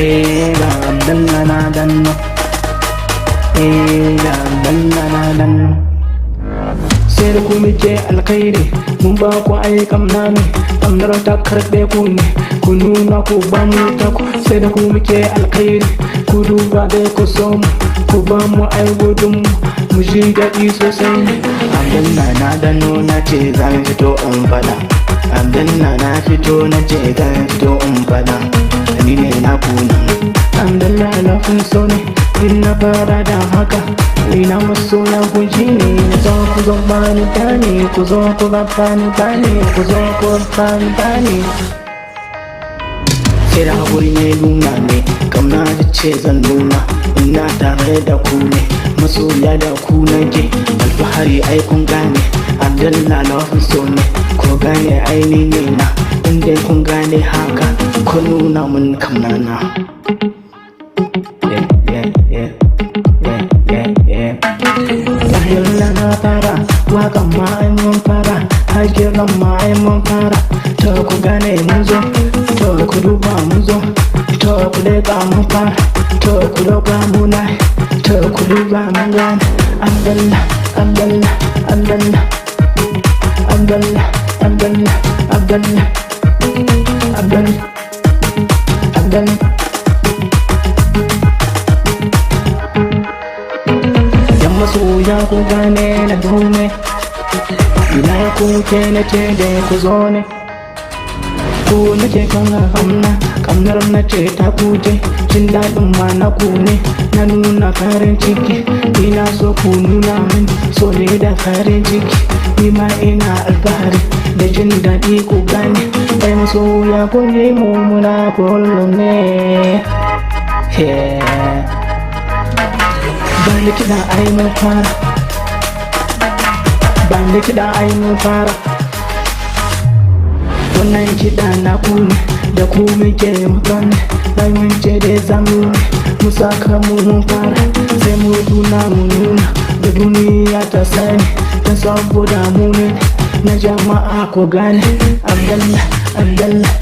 ga Abdallah na danno, ga Abdallah na danno. Sai da ku muke alkhairi, mun ba ku ai kamna ne, kamnar ta karɓe ku ne, ku nuna ku ba mu ta ku. Sai da ku muke alkhairi, ku duba dai ku so mu, ku ba mu ai gudun mu ji daɗi sosai. Abdallah na danno na ce zan fito in fada, Abdallah na fito na ce zan fito in fada, ni ne na kuna. Abdallah na fin so ne, in na fara da haka, ina masoya ku ji ne. Ku zo bani bani, ku zo ku bani bani, ku zo ku bani bani. Sai da haƙuri ne nuna ne, kamna da ce zan nuna, ina tare da ku ne, masoya da ku nake, alfahari ai kun gane. Abdallah na fi so ne, ko gane aini ne na, inda kun gane haka, ku nuna mun kamnana. Abdallah na fara, waƙan ma ai mun fara, hakiran ma ai mun fara. To ku gane mun zo, to ku duba mun zo, to ku leƙa mun fara, to ku roƙa mun na, to ku duba mun gane. Abdallah, Abdallah, Abdallah, Abdallah, Abdallah, Abdallah, Abdallah, Abdallah. Yan masoya ku gane na dole, ina ku ke na ce da ku zo ne, ku nake kan hamna, kamnar na ce ta kuje, jin daɗin ma na ku ne, na nuna farin ciki, ina so ku nuna min so ne da farin ciki, ni ma ina alfahari da jin daɗi ku gane. Ai masoya ku yi muna kullum ne. Bani kiɗa ai mun fara, bani kiɗa ai mun fara. Wannan kiɗa na ku ne, da ku muke mutane, ai mun ce dai zamu ne, mu saka mu mun fara, sai mu nuna da duniya ta sani, ta saboda mu ne na jama'a ku gane. Abdallah, Abdallah.